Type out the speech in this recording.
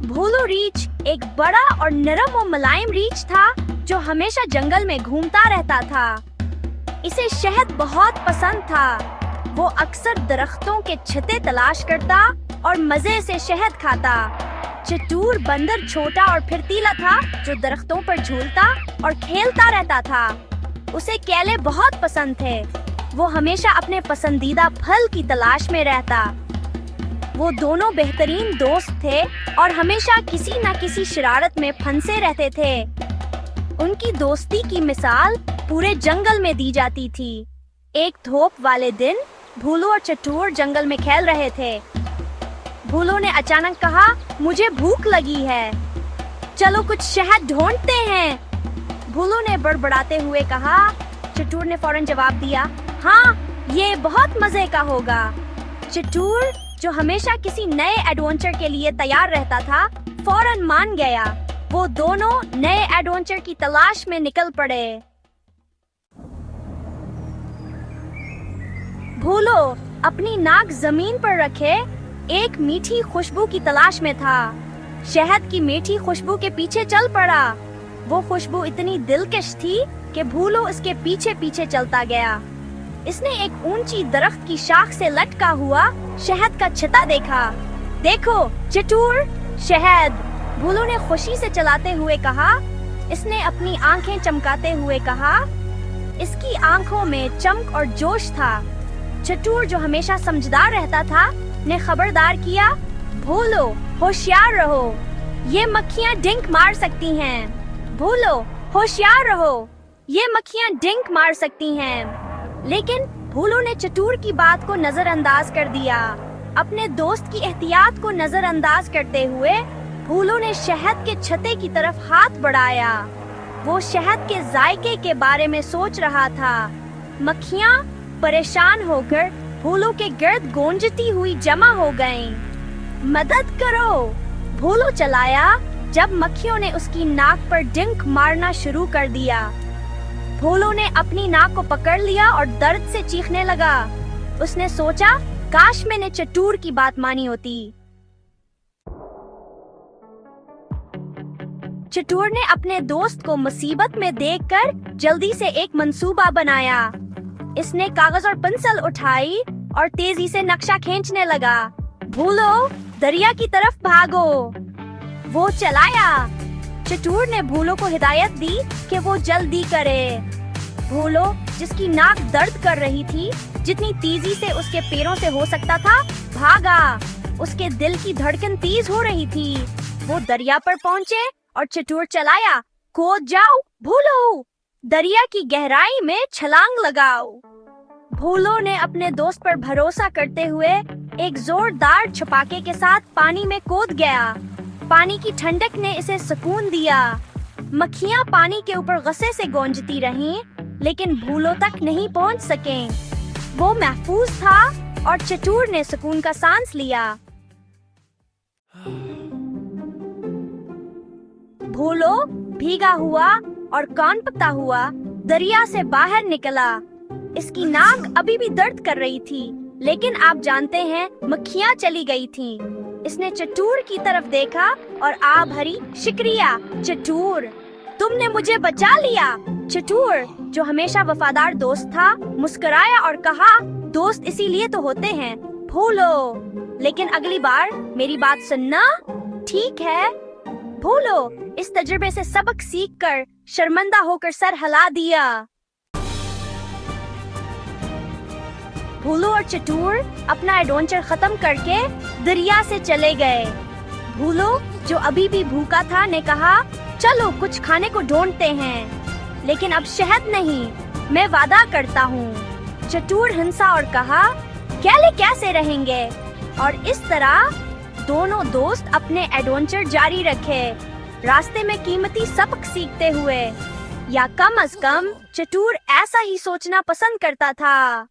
भोलू रीछ एक बड़ा और नरम और मुलायम रीछ था जो हमेशा जंगल में घूमता रहता था। इसे शहद बहुत पसंद था। वो अक्सर दरख्तों के छत्ते तलाश करता और मजे से शहद खाता। चतुर बंदर छोटा और फुर्तीला था जो दरख्तों पर झूलता और खेलता रहता था। उसे केले बहुत पसंद थे। वो हमेशा अपने पसंदीदा फल की तलाश में रहता। वो दोनों बेहतरीन दोस्त थे और हमेशा किसी न किसी शरारत में फंसे रहते थे। उनकी दोस्ती की मिसाल पूरे जंगल में दी जाती थी। एक धूप वाले दिन भोलू और चतुर जंगल में खेल रहे थे। भोलू ने अचानक कहा, मुझे भूख लगी है, चलो कुछ शहद ढूंढते हैं। भोलू ने बड़बड़ाते हुए कहा। चतुर ने फौरन जवाब दिया, हाँ, ये बहुत मजे का होगा। चतुर जो हमेशा किसी नए एडवेंचर के लिए तैयार रहता था, फौरन मान गया। वो दोनों नए एडवेंचर की तलाश में निकल पड़े। भोलू अपनी नाक जमीन पर रखे एक मीठी खुशबू की तलाश में था। शहद की मीठी खुशबू के पीछे चल पड़ा। वो खुशबू इतनी दिलकश थी कि भोलू इसके पीछे पीछे चलता गया। इसने एक ऊंची दरख्त की शाख से लटका हुआ शहद का छत्ता देखा। देखो चतुर, शहद, भोलू ने खुशी से चलाते हुए कहा। इसने अपनी आंखें चमकाते हुए कहा। इसकी आंखों में चमक और जोश था। चतुर जो हमेशा समझदार रहता था ने खबरदार किया, भोलू होशियार रहो, ये मक्खियाँ डिंक मार सकती हैं। भोलू होशियार रहो, ये मक्खियाँ डिंक मार सकती हैं। लेकिन भोलू ने चतुर की बात को नजरअंदाज कर दिया। अपने दोस्त की एहतियात को नजरअंदाज करते हुए भोलू ने शहद के छत्ते की तरफ हाथ बढ़ाया। वो शहद के जायके के बारे में सोच रहा था। मक्खियाँ परेशान होकर भोलू के गिर्द गूंजती हुई जमा हो गईं। मदद करो, भोलू चलाया जब मक्खियों ने उसकी नाक पर डिंक मारना शुरू कर दिया। भोलू ने अपनी नाक को पकड़ लिया और दर्द से चीखने लगा। उसने सोचा, काश मैंने चतुर की बात मानी होती। चतुर ने अपने दोस्त को मुसीबत में देखकर जल्दी से एक मंसूबा बनाया। इसने कागज और पेंसिल उठाई और तेजी से नक्शा खींचने लगा। भोलू दरिया की तरफ भागो, वो चलाया। चतुर ने भोलू को हिदायत दी कि वो जल्दी करे। भोलू जिसकी नाक दर्द कर रही थी, जितनी तेजी से उसके पैरों से हो सकता था, भागा। उसके दिल की धड़कन तेज हो रही थी। वो दरिया पर पहुँचे और चतुर चलाया, कूद जाओ भोलू, दरिया की गहराई में छलांग लगाओ। भोलू ने अपने दोस्त पर भरोसा करते हुए एक जोरदार छपाके के साथ पानी में कूद गया। पानी की ठंडक ने इसे सुकून दिया। मक्खियाँ पानी के ऊपर गस्से से गूंजती रहीं, लेकिन भोलू तक नहीं पहुँच सके। वो महफूज था और चतुर ने सुकून का सांस लिया। भोलू भीगा हुआ और कांपता हुआ दरिया से बाहर निकला। इसकी नाक अभी भी दर्द कर रही थी, लेकिन आप जानते हैं, मक्खियाँ चली गई थीं। इसने चतुर की तरफ देखा और आ भरी, शुक्रिया चतुर, तुमने मुझे बचा लिया। चतुर जो हमेशा वफादार दोस्त था, मुस्कुराया और कहा, दोस्त इसीलिए तो होते हैं भोलू, लेकिन अगली बार मेरी बात सुनना, ठीक है? भोलू इस तजुर्बे से सबक सीखकर शर्मिंदा होकर सर हिला दिया। भोलू और चतुर अपना एडवेंचर खत्म करके दरिया से चले गए। भोलू जो अभी भी भूखा था ने कहा, चलो कुछ खाने को ढूंढते हैं, लेकिन अब शहद नहीं, मैं वादा करता हूँ। चतुर हंसा और कहा, केले कैसे रहेंगे? और इस तरह दोनों दोस्त अपने एडवेंचर जारी रखे, रास्ते में कीमती सबक सीखते हुए, या कम से कम चतुर ऐसा ही सोचना पसंद करता था।